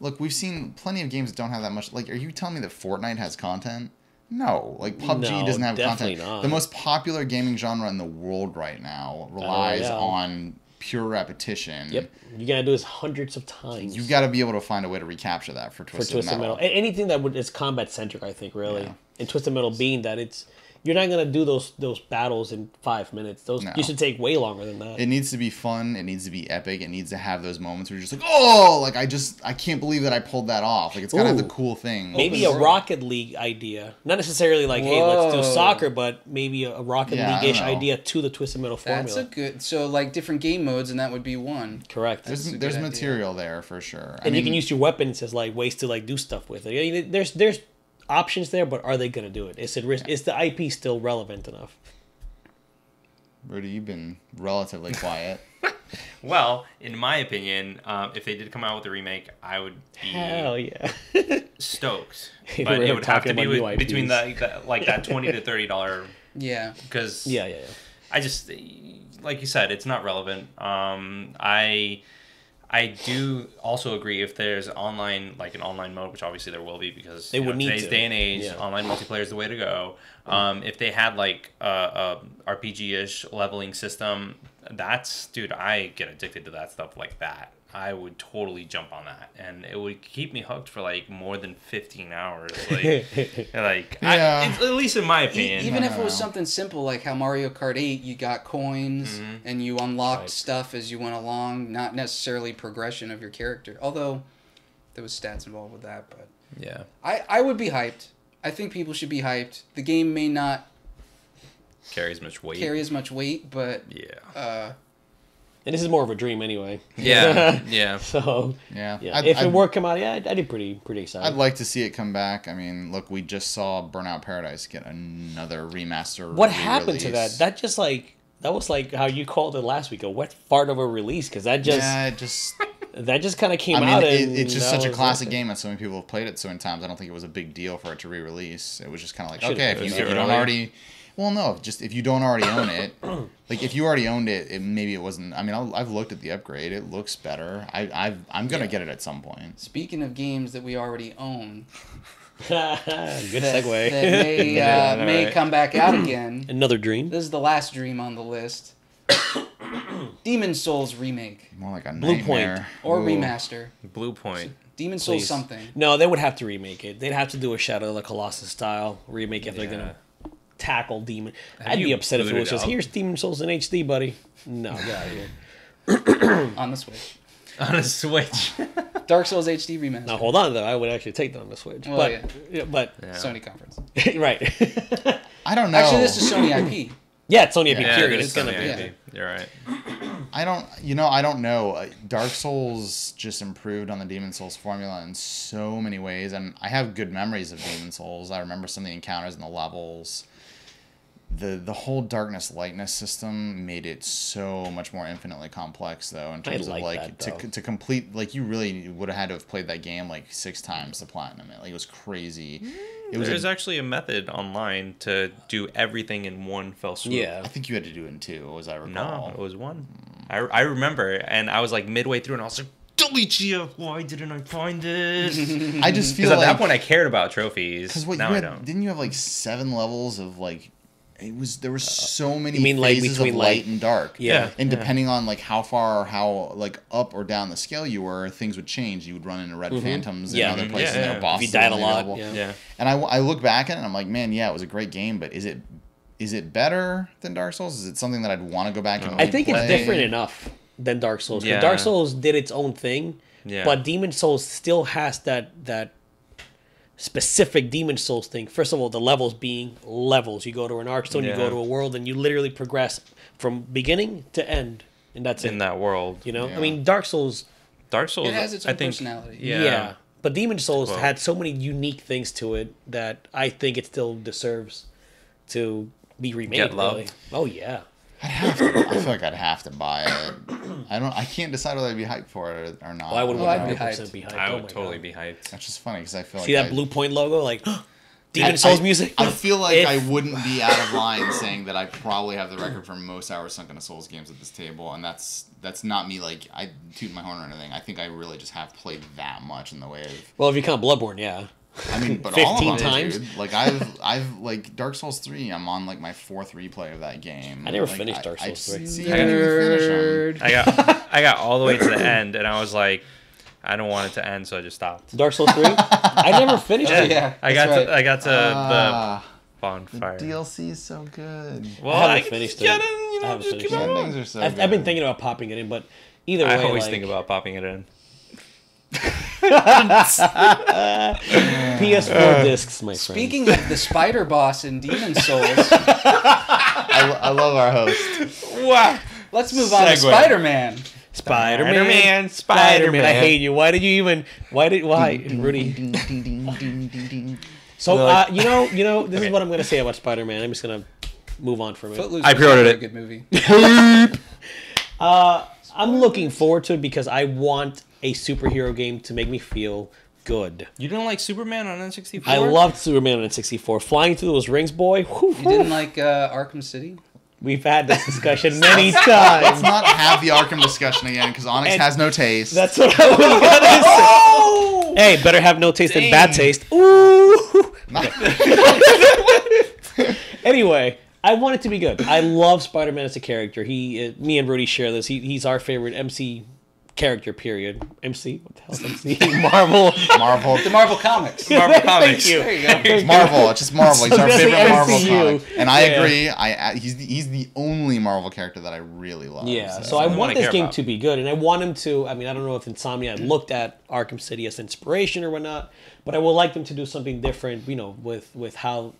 D: look, we've seen plenty of games that don't have that much. Like, are you telling me that Fortnite has content? No, like PUBG
C: No,
D: doesn't have
C: definitely
D: content.
C: not.
D: The most popular gaming genre in the world right now relies
C: yeah.
D: on pure repetition.
C: Yep. You gotta do this hundreds of times.
D: You've got to be able to find a way to recapture that for
C: for
D: Twisted,
C: Twisted Metal. Anything that is combat centric, I think, really.
D: Yeah.
C: And Twisted Metal being that it's you're not gonna do those battles in 5 minutes. Those
D: No.
C: you should take way longer than that.
D: It needs to be fun. It needs to be epic. It needs to have those moments where you're just like, oh, like I can't believe that I pulled that off. Like it's gotta have the
C: Ooh.
D: cool thing.
C: Maybe a
B: Open world.
C: Rocket League idea, not necessarily like, hey, let's do
B: Whoa.
C: soccer, but maybe a Rocket
D: Yeah, I
C: League-ish
D: don't know.
C: idea to the Twisted Metal formula.
B: That's a good. So like different game modes, and that would be one.
C: Correct.
B: That's a
D: There's
B: good
D: material there for sure.
C: And you can use your weapons as like ways to like do stuff with it. I mean, there's options there, but are they gonna do it? Is the IP still relevant enough?
D: Rudy, you've been relatively quiet.
A: Well, in my opinion, if they did come out with a remake, I would be
C: Hell yeah.
A: stoked.
C: We're
A: But it would have to
C: talking
A: be
C: about new
A: between
C: IPs.
A: the like that $20 to $30
B: Yeah.
A: because
C: Yeah.
A: I just like you said, it's not relevant. I do also agree if there's online, like an online mode, which obviously there will be because
C: They would need
A: today's
C: to.
A: day and age,
C: Yeah.
A: online multiplayer is the way to go. If they had like a RPG-ish leveling system, dude, I get addicted to that stuff like that. I would totally jump on that, and it would keep me hooked for like more than 15 hours. Like,
D: Yeah.
A: at least in my opinion.
B: Even if it
D: No.
B: was something simple like how Mario Kart 8, you got coins and you unlocked
C: Right.
B: stuff as you went along, not necessarily progression of your character. Although there was stats involved with that, but
A: Yeah.
B: I would be hyped. I think people should be hyped. The game may not
A: Carry as much weight.
B: carry as much weight, but
A: Yeah.
C: And this is more of a dream anyway.
A: Yeah. Yeah.
C: So
D: Yeah.
C: yeah, if it were come out, yeah, I'd be pretty excited.
D: I'd like to see it come back. I mean, look, we just saw Burnout Paradise get another remaster.
C: What happened to
D: re-release.
C: that? That was like how you called it last week, a wet fart of a release, because that just kind of came
D: I mean,
C: out. And
D: it's just
C: that
D: such a
C: was
D: classic
C: it.
D: game that so many people have played it so many times. I don't think it was a big deal for it to re-release. It was just kind of like,
C: Should've
D: okay,
C: been.
D: if
A: Was
D: you
A: it
D: don't
A: really?
D: already, well, no, just if you don't already own it, like if you already owned it, maybe it wasn't. I mean, I've looked at the upgrade; it looks better. I'm gonna get it at some point.
B: speaking of games that we already own,
C: Good
B: that
C: segue.
B: may may
A: right.
B: come back out again.
C: Another dream.
B: This is the last dream on the list. Demon Souls remake
D: More like a
C: Blue Point.
D: nightmare.
B: or
D: Ooh.
B: remaster.
A: Blue Point.
B: Demon Souls
C: Please.
B: something.
C: No, they would have to remake it. They'd have to do a Shadow of the Colossus style remake if they're gonna tackle Demon. I'd be
A: you
C: upset if it
A: booted
C: was just
A: up?
C: here's Demon Souls in HD, buddy. No, get out of here.
B: On the Switch.
A: On a Switch.
B: Dark Souls HD remaster.
C: Now hold on though, I would actually take that on the Switch.
B: Well,
C: but
B: yeah.
C: yeah, but
A: Yeah.
B: Sony conference.
C: right.
D: I don't know.
B: Actually, this is Sony IP.
C: Yeah, it's Sony IP
A: Yeah,
C: period.
A: it
C: It's
A: is
C: gonna
A: Sony
C: be.
A: IP. You're right.
D: I don't know. Dark Souls just improved on the Demon Souls formula in so many ways, and I have good memories of Demon Souls. I remember some of the encounters and the levels. The whole darkness lightness system made it so much more infinitely complex, though, in terms of
C: like
D: like
C: that, though.
D: to complete, like, you really would have had to have played that game like 6 times to platinum it. Like, it was crazy. It was
A: There's actually a method online to do everything in one fell swoop.
C: Yeah.
D: I think you had to do it in 2, as I recall.
A: No, it was one. I remember, and I was like midway through, and I was like, Delicia, why didn't I find this?
D: I just feel
A: Because at
D: like
A: that point, I cared about trophies.
D: because what
A: Now
D: you
A: I
D: had,
A: don't.
D: didn't you have like 7 levels of like. There were so many
C: you mean, like,
D: phases
C: between,
D: of light
C: like-
D: and dark.
C: Yeah.
D: And depending on like how far or how like up or down the scale you were, things would change. You would run into red phantoms
C: Yeah.
D: in other places.
A: Yeah,
D: There
A: yeah.
D: were bosses
C: If you died
D: that
C: a
D: were
C: lot,
D: available.
C: yeah.
A: Yeah.
D: And I look back at it and I'm like, man, yeah, it was a great game, but is it better than Dark Souls? Is it something that I'd want to go back and
C: I think it's
D: replay?
C: different enough than Dark Souls. 'Cause
A: Yeah.
C: Dark Souls did its own thing,
A: Yeah.
C: but Demon Souls still has that specific Demon Souls thing. First of all, the levels being levels. You go to an Archstone, you go
A: Yeah.
C: to a world, and you literally progress from beginning to end, and that's
A: In
C: it.
A: that world.
C: You know,
D: Yeah.
C: I mean, Dark Souls.
A: Dark Souls,
B: It has its
A: I
B: own
A: think,
B: personality.
A: Yeah.
C: But Demon Souls
A: Well-
C: had so many unique things to it that I think it still deserves to be remade.
A: Get love.
C: Really. Oh yeah.
D: I feel like I'd have to buy it. I can't decide whether I'd be hyped for it or not.
C: Well, I would
B: Oh, I'd be
C: 100% be hyped.
A: I
C: Oh
A: would
C: my
A: totally
C: God.
A: be hyped.
D: That's just funny because I feel
C: See
D: like
C: that Blue Point logo, like Demon
D: I-
C: Souls music.
D: I feel like
C: If-
D: I wouldn't be out of line saying that I probably have the record for most hours sunk into Souls games at this table, and that's not me like I toot my horn or anything. I think I really just have played that much in the way of.
C: Well, if you count Bloodborne, yeah.
D: I mean, but
C: 15
D: all of them,
C: times?
D: dude. Like I've like Dark Souls 3. I'm on like my 4th replay of that game.
C: I never
D: Like,
C: finished Dark Souls 3.
D: See, I didn't even finish 'em.
A: I got all the way to the end, and I was like, I don't want it to end, so I just stopped.
C: Dark Souls 3? I never finished it.
B: Yeah,
A: I
B: that's
A: got
B: right.
A: to I got to
D: Ah.
A: Bonfire.
D: DLC is so good.
A: Well,
C: I haven't
A: can
C: finished
A: just
C: it.
A: get in, you
C: I
A: know,
C: haven't
A: just
C: finished
A: keep
C: it.
A: on
D: Endings
A: going.
D: are so
C: I've
D: good.
C: been thinking about popping it in, but either way,
A: I always
C: like,
A: think about popping it in.
C: PS4 discs, my friend.
B: Speaking of the spider boss in Demon Souls,
D: I love our host.
A: Wow.
B: let's move on to
A: Segue.
B: Spider-Man.
C: Spider-Man.
A: Spider-Man.
C: I hate you. Why, Rudy?
D: Ding, ding, ding, ding, ding, ding.
C: So, you know, this is what I'm going to say about Spider-Man. I'm just going to move on from it.
B: Footloose
A: I
B: was
A: pre-ordered
B: a
A: it.
B: good movie.
C: I'm looking forward to it because I want a superhero game to make me feel good.
A: You didn't like Superman on N64?
C: I loved Superman on 64. Flying through those rings, boy. Whew,
B: You didn't like Arkham City?
C: We've had this discussion many
D: Let's
C: times.
D: not have the Arkham discussion again because Onyx
C: And
D: has no taste.
C: That's what I was gonna say. Hey, better have no taste than bad taste. Ooh. Anyway, I want it to be good. I love Spider-Man as a character. Me and Rudy share this. He's our favorite MC character. Period. MC. What the hell's MC? Marvel.
D: Marvel.
B: The Marvel Comics.
A: Marvel Comics.
C: Thank you.
B: There you go.
D: It's Marvel. It's just Marvel. He's
C: So
D: our
C: that's the
D: favorite Marvel
C: MCU.
D: comic. And I
C: Yeah.
D: agree. He's the only Marvel character that I really love.
C: Yeah, so I
A: Someone
C: want
A: I
C: this
A: care
C: game
A: about.
C: to be good, and I want him to. I mean, I don't know if Insomnia looked at Arkham City as inspiration or whatnot, but I would like them to do something different. You know, with how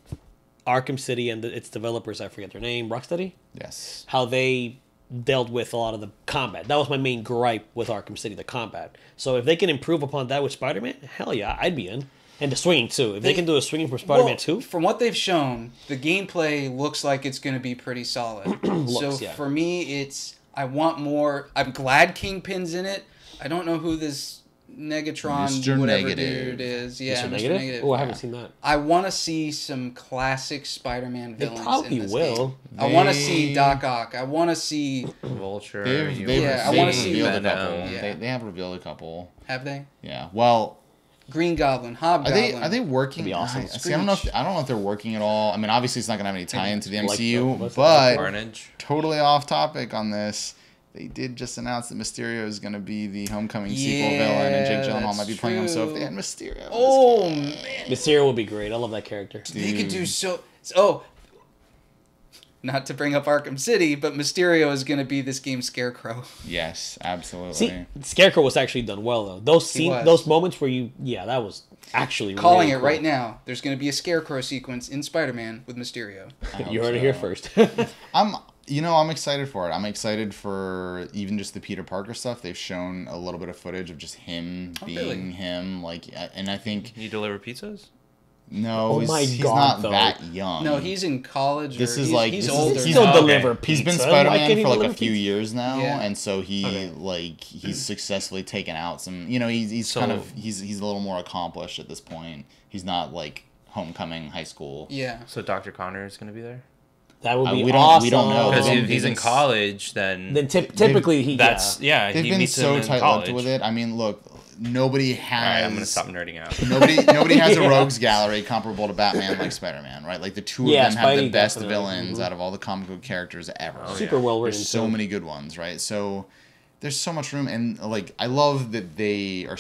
C: Arkham City and its developers, I forget their name, Rocksteady,
D: Yes.
C: how they dealt with a lot of the combat. That was my main gripe with Arkham City, the combat. So if they can improve upon that with Spider-Man, hell yeah, I'd be in. And the swinging too. If they can do a swinging for Spider-Man
B: Well,
C: 2,
B: from what they've shown, the gameplay looks like it's going to be pretty solid.
C: Looks, yeah.
B: For me, I want more. I'm glad Kingpin's in it. I don't know who this Negatron
D: Mr.
B: whatever
D: Negative.
B: dude is. Yeah,
C: Mr.
B: Mr.
C: Negative? Oh, I haven't seen that.
B: I want to see some classic Spider-Man
C: They
B: villains.
C: probably
B: in this
C: will.
B: Game. I want to
D: They-
B: see Doc Ock. I want to see.
A: Vulture.
B: Yeah, I wanna see
D: revealed a
A: Venom.
D: couple.
B: Yeah.
D: They have revealed a couple.
B: Have they?
D: Yeah. Well,
B: Green Goblin,
D: are
B: Hobgoblin.
D: they working?
C: That'd be awesome.
D: See, I don't know if they're working at all. I mean, obviously it's not gonna have any tie into the
C: Like
D: MCU,
C: what's
D: but
A: Carnage.
D: totally off topic on this. They did just announce that Mysterio is going to be the Homecoming sequel villain, and Jake Gyllenhaal
B: that's
D: might be playing him. So if
B: true.
D: they had Mysterio, in
B: Oh
D: this game,
B: man,
C: Mysterio will be great. I love that character.
B: they could do so. Oh, not to bring up Arkham City, but Mysterio is going to be this game's Scarecrow.
D: yes, absolutely.
C: See, Scarecrow was actually done well though. Those
B: was.
C: those moments where that was actually
B: Calling
C: really
B: it
C: cool.
B: right now. There's going to be a Scarecrow sequence in Spider-Man with Mysterio.
C: You heard it here first.
D: I'm excited for it. I'm excited for even just the Peter Parker stuff. They've shown a little bit of footage of just him being
B: really?
D: him, and I think
A: You deliver pizzas?
D: no,
C: Oh my
D: he's
C: God,
D: not
C: though.
D: that young.
B: No, he's in college.
D: This
B: or
D: is
B: he's,
D: like
B: he's
D: this
B: older.
D: Is,
C: He
D: he's
C: still
A: okay.
C: deliver
D: He's
C: pizza.
D: been
C: Why
D: Spider-Man
C: can't he
D: for like a
C: deliver
D: few
C: pizza?
D: years now,
B: Yeah.
D: and so he
A: Okay.
D: he's successfully taken out some. He's
A: So-
D: kind of he's a little more accomplished at this point. He's not like Homecoming high school.
B: Yeah.
A: So Dr. Connor is going to be there?
C: That would be
D: we don't-
C: awesome.
D: we don't know.
A: Because
D: They've
A: if he's in college, then
C: Typically he
A: that's
C: yeah.
D: They've
A: he
D: been
A: meets
D: so
A: him in
D: tight-lipped
A: college.
D: with it. I mean, look, nobody
A: All
D: has.
A: right, I'm going to stop nerding out.
D: Nobody has a
C: Yeah.
D: rogues gallery comparable to Batman like Spider-Man, right? Like the two of
C: Yeah,
D: them have the
C: Spidey
D: best
C: definitely.
D: villains
C: Mhm.
D: out of all the comic book characters ever.
C: Super well written.
D: There's so
C: too.
D: many good ones, right? So there's so much room, and like I love that they are.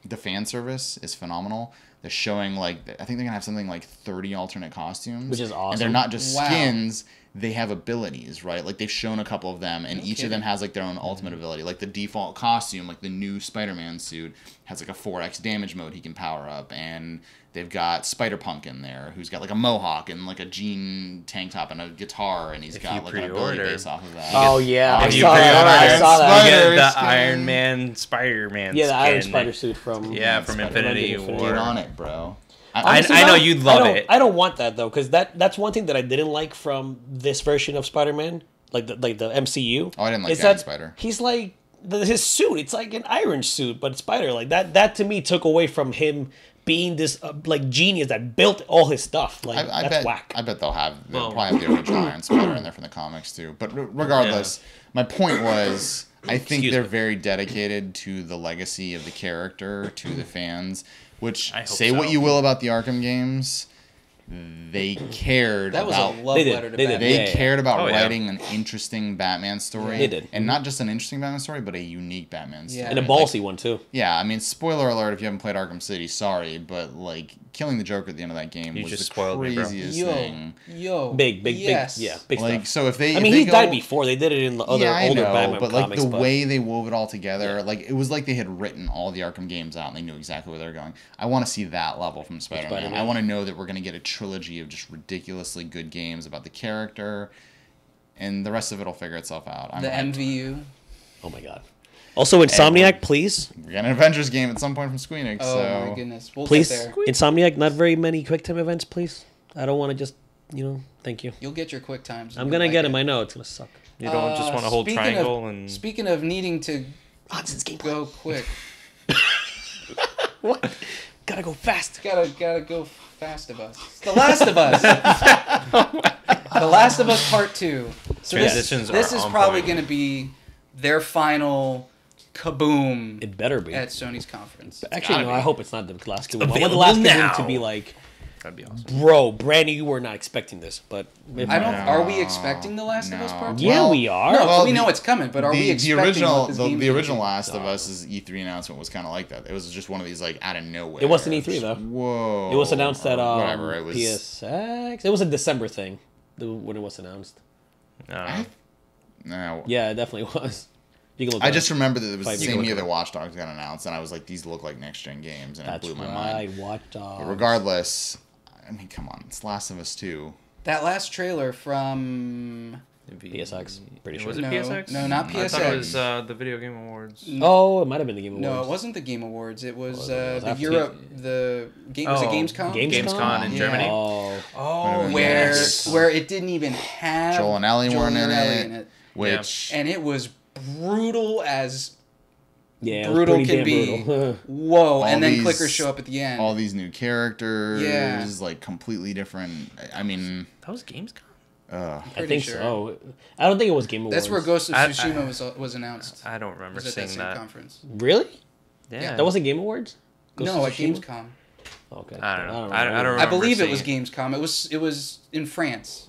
D: The fan service is phenomenal. They're showing I think they're gonna have something like 30 alternate costumes,
C: Which is awesome.
D: And they're not just
B: Wow.
D: skins. They have abilities, right? Like they've shown a couple of them, and each of
B: kidding.
D: them has like their own ultimate ability. Like the default costume, like the new Spider-Man suit, has like a 4x damage mode he can power up, and they've got Spider-Punk in there, who's got like a mohawk and like a jean tank top and a guitar, and he's
A: If
D: got
A: you
D: like an ability
A: pre-order,
D: based off of that.
C: Oh yeah, I
D: If you
C: saw that.
D: pre-order
C: I
D: Iron
C: saw that.
D: Spider-
A: You get the
D: skin.
A: Iron Man, Spider-Man
C: Yeah, the Iron
A: skin.
C: Spider suit from
A: Yeah, from Infinity
C: Infinity
A: War.
D: Get on it, bro.
C: Honestly,
A: I know
C: no,
A: you'd love it.
C: I don't want that though, because that's one thing that I didn't like from this version of Spider-Man, like the MCU.
D: Oh, I didn't like
C: is
D: Giant
C: that
D: Spider.
C: He's like his suit. It's like an iron suit, but Spider like that. That to me took away from him being this like genius that built all his stuff. Like
D: I
C: that's
D: bet,
C: whack.
D: I bet they'll
A: Well-
D: probably have the original Iron Spider in there from the comics too. But regardless, my point was, I think
A: Excuse
D: they're
A: me.
D: very dedicated to the legacy of the character, to the fans. Which
A: I hope
D: say
A: so.
D: what you will about the Arkham games, they cared
B: That was
D: about.
B: a love
C: They did.
B: letter to
C: They did.
B: Batman.
D: They
C: Yeah, yeah.
D: cared about
A: Oh, yeah.
D: writing an interesting Batman story.
C: They did.
D: And not just an interesting Batman story, but a unique Batman story.
B: Yeah.
C: And a
D: Like,
C: ballsy one too.
D: yeah, I mean, spoiler alert if you haven't played Arkham City, sorry, but like killing the Joker at the end of that game
A: You
D: was
A: just
D: the
A: spoiled me, bro.
D: craziest thing.
C: Big,
B: yes.
C: yeah, big
D: Like,
C: stuff.
D: so if they,
C: I mean,
D: if they
C: he's
D: go,
C: died before. They did it in the other
D: yeah, I
C: older
D: know,
C: Batman
D: but like
C: comics.
D: the way they wove it all together, like it was like they had written all the Arkham games out and they knew exactly where they were going. I want to see that level from Spider-Man.
C: Spider-Man.
D: I want to know that we're going to get a trilogy of just ridiculously good games about the character, and the rest of it'll figure itself out.
B: The MVU.
C: Oh my god. Also, Insomniac, please.
D: We got an Avengers game at some point from Square Enix.
B: Oh
D: so.
B: my goodness. We'll
C: Please,
B: get there.
C: Insomniac, not very many QuickTime events, please. I don't want to just, thank you.
B: You'll get your quick times.
C: I'm going to get him. I know it's going to suck.
A: You don't just want to hold
B: speaking
A: triangle
B: of,
A: and...
B: Speaking of needing to go quick.
C: What? Gotta go fast.
B: Gotta go fast of us. It's The Last of Us. The Last of Us Part 2. So
A: Transitions
B: this
A: are
B: is
A: on
B: probably
A: point.
B: going to be their final kaboom
C: It better be.
B: at Sony's conference.
C: Actually,
A: gotta
C: no,
A: be.
C: I hope it's not the last game. I want the
A: available
C: last game
A: now.
C: to be like,
A: That'd be awesome.
C: bro, brand new, you were not expecting this. But if
B: I don't.
D: No,
B: Are we expecting The Last of Us
D: no.
B: Part 2?
C: Yeah,
D: Well,
C: we are.
B: No,
D: Well,
B: we know
D: the-
B: it's coming, but are we expecting
D: the original
B: what this game's
D: the
B: gonna
D: original
B: be?
D: Last of Us' E3 announcement was kind of like that. It was just one of these like out of nowhere.
C: It wasn't E3 though.
D: Whoa!
C: It was announced at
D: whatever. It was
C: PSX. It was a December thing when it was announced.
D: no.
C: Yeah, it definitely was. You can look.
D: I
C: it
D: just
C: up.
D: remember that it was the
C: You can
D: same
C: look
D: year
C: it
D: that
C: up.
D: Watch Dogs got announced, and I was like, these look like next gen games, and
C: That's
D: it blew my
C: right.
D: mind.
C: Watch Dogs.
D: But regardless, I mean, come on, it's Last of Us 2.
B: That last trailer from
C: PSX, pretty sure.
A: Was it
B: No,
A: PSX?
B: no, not
A: I thought it
B: PSX.
A: was the Video Game Awards.
C: Oh, it might have been the Game Awards.
B: No, it wasn't the Game Awards. It was
C: Well, it was
B: the
C: after-
B: Europe. The game was it
A: Oh,
B: Gamescom.
A: Gamescom in
B: Yeah.
A: Germany.
C: Oh,
B: Oh,
D: Yes.
B: where it didn't even have
D: Joel and Ellie weren't in
B: Ellie
D: it, which
B: and it was brutal as
C: yeah, it was
B: brutal
C: pretty
B: can
C: damn
B: be.
C: brutal.
B: Whoa! And then
D: these-
B: clickers show up at the end.
D: all these new characters,
B: Yeah.
D: like completely different. I mean,
A: That was Gamescom?
C: I
B: Pretty
C: think
B: sure.
C: so. I don't think it was Game Awards.
B: That's where Ghost of
A: I-
B: Tsushima was announced.
A: I don't remember
B: Was at
A: seeing
B: that same
A: that.
B: conference.
C: Really?
A: Yeah.
C: That wasn't Game Awards. Ghost
B: No,
C: of
B: at
C: Tsushima?
B: Gamescom.
C: Okay.
A: I don't know. I don't
B: I
A: remember
B: believe it was
A: seeing
B: Gamescom. It was in France.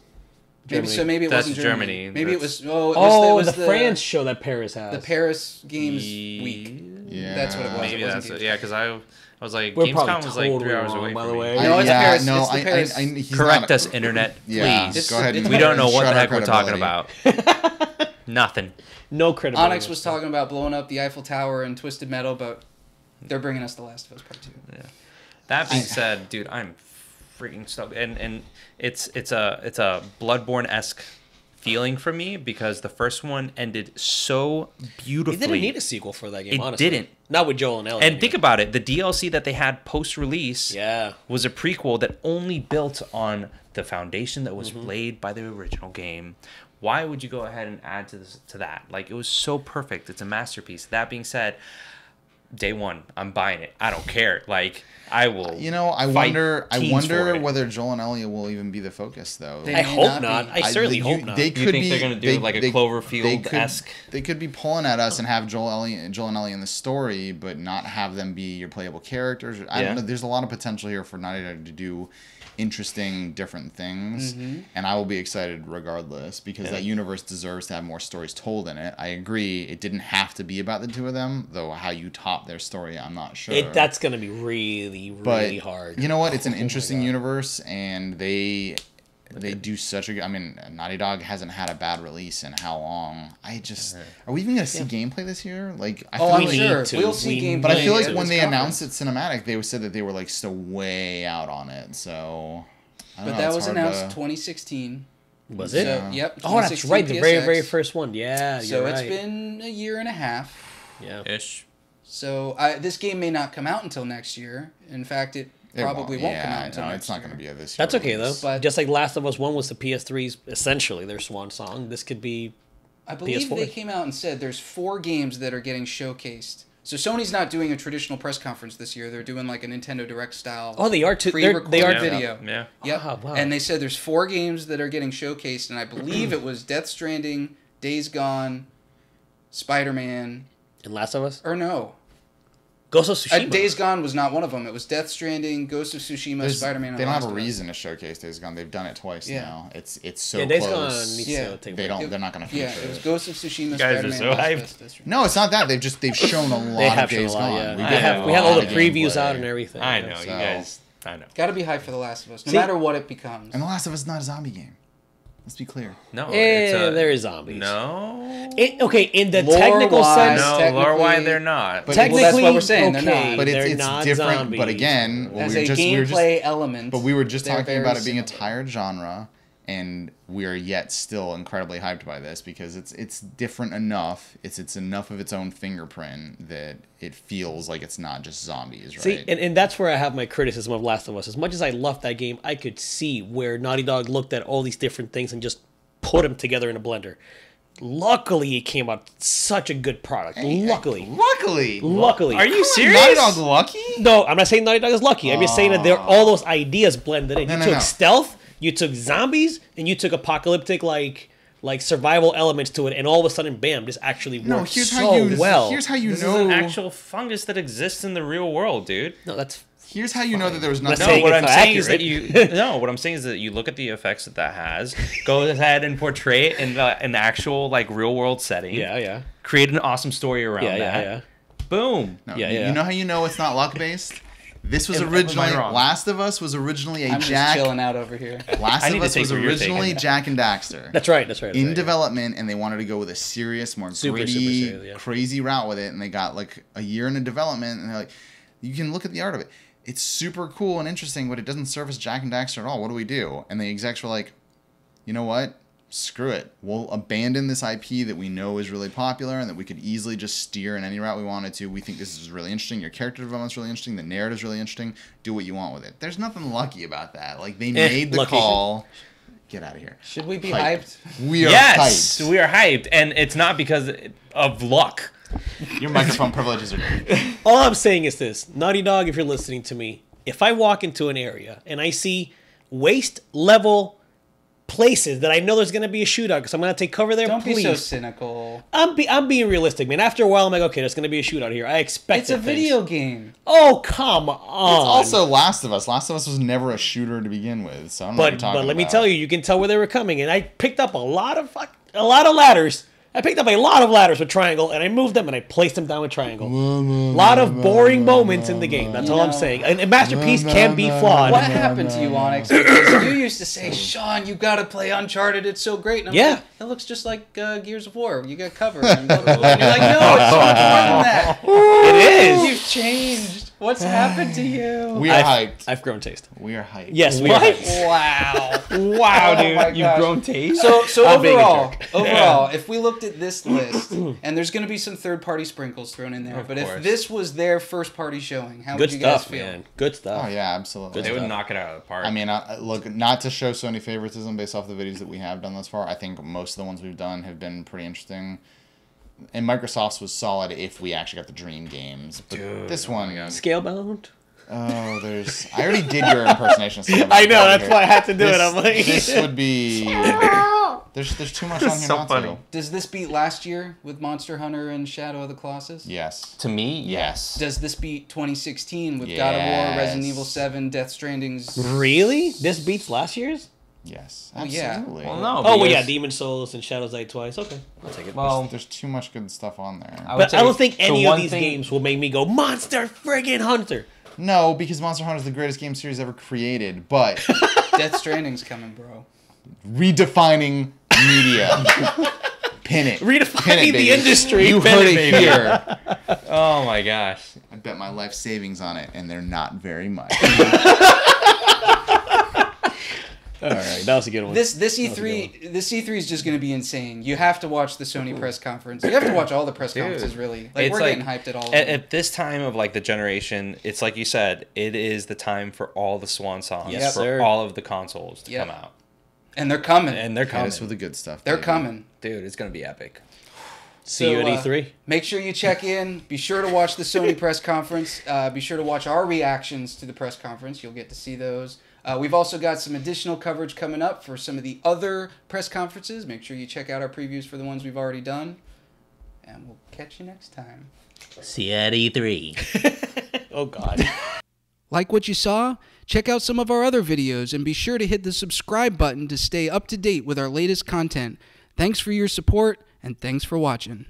B: Maybe
C: Germany.
B: so. Maybe it
A: That's
B: wasn't
A: Germany.
B: Maybe it
A: That's-
B: was. Oh, it was,
C: Oh,
B: it was
C: the France show that Paris has.
B: the Paris Games Week.
D: yeah,
B: That's what it was.
A: Maybe
B: It wasn't
A: that's it.
B: Gamescom.
A: Yeah, because I was like,
C: We're
A: Gamescom
C: probably
A: was like 3
C: totally
A: hours
C: wrong,
A: away
C: by
A: from
C: the
A: me.
C: way.
B: No, it's Paris.
D: No,
B: It's the Paris.
D: he's
A: Correct
D: not-
A: us, internet,
D: Yeah,
A: please.
D: go ahead.
A: We don't know what
D: shred
A: the
D: our
A: heck we're talking
D: credibility.
A: about. Nothing.
C: No credibility.
B: Onyx was talking about blowing up the Eiffel Tower and Twisted Metal, but they're bringing us The Last of Us Part 2.
A: Yeah. That being said, dude, I'm freaking stoked, and it's a Bloodborne-esque feeling for me because the first one ended so
C: He
A: beautifully.
C: didn't need a sequel for that game.
A: It
C: honestly.
A: didn't.
C: Not with Joel and Ellie.
A: And think about it, the DLC that they had post-release
C: Yeah.
A: was a prequel that only built on the foundation that was
C: Mm-hmm.
A: laid by the original game. Why would you go ahead and add to that? Like, it was so perfect. It's a masterpiece. That being said, day one, I'm buying it. I don't care. Like, I will.
D: You know, I
A: fight
D: wonder
A: teens for it.
D: whether Joel and Ellie will even be the focus, though.
B: They
C: I
B: may
C: hope
B: not
C: not.
B: be.
C: I certainly hope not.
D: They
A: You
D: could
A: think
D: be,
A: they're gonna do like a Cloverfield-esque?
D: They could be pulling at us and have Joel and Ellie in the story, but not have them be your playable characters. I
A: Yeah.
D: don't know. There's a lot of potential here for Naughty Dog to do interesting, different things, and I will be excited regardless because that universe deserves to have more stories told in it. I agree. It didn't have to be about the two of them, though. How you top their story, I'm not sure.
C: That's going to be really,
D: But
C: really hard.
D: you know what? It's an
C: Oh my
D: interesting
C: God.
D: universe, and they do such a good. I mean, Naughty Dog hasn't had a bad release in how long? Are we even gonna see gameplay this year? Like, I feel
B: Oh, I'm
D: like,
B: sure.
C: to.
B: We'll see
C: We-
B: gameplay.
D: but I feel like
B: at
D: when
B: this
D: they
B: conference.
D: announced it cinematic, they said that they were like still way out on it. So, I don't
B: But
D: know,
B: that
D: it's
B: was
D: hard
B: announced
D: to-
B: 2016.
C: Was it?
B: So, yep.
C: Oh, that's
B: 2016
C: right. The very,
B: PSX.
C: very first one. Yeah,
B: So
C: you're
B: it's
C: right.
B: been a year and a half.
C: Yeah.
A: Ish.
B: So this game may not come out until next year. In fact, it probably won't come out until
D: no,
B: next
D: it's not
B: year.
D: going to be a this year.
C: That's okay, though.
D: release.
B: But-
C: Just like Last of Us 1 was the PS3's essentially their swan song, this could be...
B: I believe
C: PS4.
B: they came out and said there's 4 games that are getting showcased. So Sony's not doing a traditional press conference this year. They're doing like a Nintendo Direct style.
C: Oh, they are too.
B: Pre-recorded
C: They are
A: Yeah.
B: video.
A: Yeah.
B: Yep.
C: Wow.
B: And they said there's 4 games that are getting showcased, and I believe it was Death Stranding, Days Gone, Spider-Man,
C: And Last of Us?
B: or no.
C: Ghost of Tsushima.
B: Days Gone was not one of them. It was Death Stranding, Ghost of Tsushima,
D: There's-
B: Spider-Man, and
D: They don't
B: Last
D: have a
B: of Us.
D: reason to showcase Days Gone. They've done it twice
B: Yeah.
D: now. It's so
C: Yeah, Days Gone
D: close.
C: needs
B: Yeah.
C: to take
D: They
C: a break.
D: don't. They're not going to
B: Yeah,
D: finish
B: it was
D: it.
B: Ghost of Tsushima,
A: guys are
B: Spider-Man,
A: so
B: Last of
A: hyped.
B: Us, Death Stranding.
D: No, it's not that. They've shown a lot
C: They
D: of
C: have shown
D: Days
C: a lot,
D: Gone.
C: yeah.
D: We
C: We
D: get
C: have
D: a
C: we have
D: lot
C: all the
D: of
C: previews
D: gameplay.
C: out and everything.
A: I
C: yeah.
A: know.
D: So-
A: You guys I know.
B: Gotta be hyped for The Last of Us, no
C: See-
B: matter what it becomes.
D: And The Last of Us is not a zombie game. Let's be clear.
A: No,
C: there is zombies.
A: No.
C: Okay, in the
B: Lore-wise,
C: technical sense,
A: No,
B: technically-
A: lore-wise, they're not.
D: But
C: technically,
B: that's what we're saying, they're
C: okay,
B: not.
D: But
C: they're
D: it's
C: not
D: different.
C: zombies.
D: But again,
B: As
D: we
B: a
D: were just
B: gameplay element.
D: But we were just
B: they're
D: talking
B: very
D: about it being a
B: similar.
D: tired genre, and we are yet still incredibly hyped by this because it's different enough. It's enough of its own fingerprint that it feels like it's not just zombies, right?
C: See, and that's where I have my criticism of Last of Us. As much as I loved that game, I could see where Naughty Dog looked at all these different things and just put them together in a blender. Luckily, it came out such a good product. Luckily.
A: Are you serious?
D: Naughty Dog lucky?
C: No, I'm not saying Naughty Dog is lucky. I'm just saying that all those ideas blended in.
D: No,
C: You
D: no,
C: took
D: no.
C: stealth, you took zombies, and you took apocalyptic like survival elements to it, and all of a sudden, bam, this actually works
D: No, here's
C: so
D: how you
C: well.
D: Here's how you
A: This
D: know.
A: is an actual fungus that exists in the real world, dude.
C: No, that's
D: Here's how you know that there was
C: Let's
D: nothing.
C: say
A: No, what
C: it's
A: I'm
C: not
A: saying is that
C: accurate.
A: what I'm saying is that you look at the effects that has, go ahead and portray it in an actual like real world setting.
C: yeah.
A: Create an awesome story around
C: Yeah,
A: that.
C: yeah.
A: Boom.
D: No,
C: Yeah,
D: you,
C: yeah.
D: you know how you know it's not luck based? This was
A: Am I
D: originally
A: wrong?
D: Last of Us was originally a
B: I'm just
D: Jack.
B: chilling out over here.
D: Last
A: I
D: of
A: need to
D: Us
A: take
D: was
A: what you're
D: originally
A: taking.
D: Jack and Daxter.
C: That's right.
D: In development, and they wanted to go with a serious, more
C: Super
D: gritty,
C: serious, yeah.
D: crazy route with it, and they got like a year into development, and they're like, you can look at the art of it. It's super cool and interesting, but it doesn't service Jack and Daxter at all. What do we do? And the execs were like, you know what? Screw it. We'll abandon this IP that we know is really popular and that we could easily just steer in any route we wanted to. We think this is really interesting. Your character development's really interesting. The narrative's really interesting. Do what you want with it. There's nothing lucky about that. Like, they made the
C: lucky.
D: call. Get out of here.
B: Should we be
D: Hyped.
B: hyped?
D: We are
A: Yes,
D: hyped.
A: we are hyped, and it's not because of luck.
D: Your microphone privileges are good.
C: All I'm saying is this: Naughty Dog, if you're listening to me, if I walk into an area and I see waste level places that I know there's going to be a shootout because I'm going to take cover there,
B: Don't
C: please.
B: be so cynical.
C: I'm being realistic, man. After a while, I'm like, okay, there's going to be a shootout here. I expect
B: It's a video game.
C: Oh, come on.
D: It's also Last of Us. Last of Us was never a shooter to begin with, so I don't know what you're
C: But
D: talking
C: let me
D: about.
C: tell you can tell where they were coming, and I picked up a lot of ladders. I picked up a lot of ladders with triangle, and I moved them and I placed them down with triangle. A lot of boring moments in the game. That's all I'm saying. And Masterpiece can be flawed.
B: What happened to you, Onyx? Because you used to say, Sean, you got to play Uncharted. It's so great. And I'm
C: Yeah.
B: like, it looks just like Gears of War. You got covered. And blah, blah, blah. And you're like, no, it's so much more than that.
C: It is.
B: You've changed. What's happened to you?
D: We are hyped.
C: I've grown taste.
D: We are hyped.
C: Yes, we are.
B: Wow.
A: Wow,
B: Oh my
A: dude, you've
B: gosh.
A: grown taste.
B: So
C: I'm being a
B: overall, if we looked at this list, and there's going to be some third-party sprinkles thrown in there,
A: Of
B: but if
A: course.
B: this was their first-party showing, how
C: Good
B: would you guys
C: stuff,
B: feel?
C: man. Good stuff.
D: Oh yeah, absolutely.
A: They would knock it out of the park.
D: I mean, look, not to show Sony favoritism based off the videos that we have done thus far. I think most of the ones we've done have been pretty interesting. And Microsoft's was solid if we actually got the dream games. But
A: Dude,
D: this
A: oh my
D: one,
A: God.
C: Scalebound.
D: oh, there's. I already did your impersonation. So
C: I know, that's why I had to do it. I'm like,
D: This would be. There's too much on here
A: so
D: not
A: funny.
D: to.
B: Does this beat last year with Monster Hunter and Shadow of the Colossus?
D: Yes.
A: To me, yes.
B: Does this beat 2016 with God of War, Resident
D: Yes.
B: Evil 7, Death Stranding's?
C: really? This beats last year's?
D: Yes.
B: Oh, yeah.
D: Absolutely.
A: Well, no.
C: Oh, well,
A: because-
C: yeah, Demon Souls and Shadows Die Twice. Okay, I'll take it.
A: Well,
D: There's too much good stuff on there.
A: I would
C: But
A: say
C: I don't think
A: the
C: any of
A: one
C: these
A: thing-
C: games will make me go, Monster friggin' Hunter.
D: No, because Monster Hunter is the greatest game series ever created, but
B: Death Stranding's coming, bro.
D: redefining media. Pin it.
C: Redefining
D: Pin it,
C: the
D: baby.
C: industry.
D: You
C: Pin
D: heard
C: it,
D: it
C: baby.
D: here.
A: Oh my gosh.
D: I bet my life savings on it, and they're not very much.
C: All right, that was a good one.
B: This E3 is just going to be insane. You have to watch the Sony press conference. You have to watch all the press
A: Dude.
B: conferences, really. Like,
A: It's
B: we're
A: like-
B: getting hyped at all of
A: At,
B: them.
A: at this time of like the generation, it's like you said, it is the time for all the swan songs
C: Yes,
A: for
C: sir.
A: all of the consoles to
B: Yep.
A: come out,
B: And they're coming.
A: and they're
D: Hit
A: coming.
D: us with the good stuff.
B: They're
D: baby.
B: coming.
A: Dude, it's gonna be epic.
C: See you
B: So,
C: at E3.
B: Make sure you check in. Be sure to watch the Sony press conference. Be sure to watch our reactions to the press conference. You'll get to see those. We've also got some additional coverage coming up for some of the other press conferences. Make sure you check out our previews for the ones we've already done. And we'll catch you next time.
C: See you at E3. Oh, God.
B: Like what you saw? Check out some of our other videos and be sure to hit the subscribe button to stay up to date with our latest content. Thanks for your support and thanks for watching.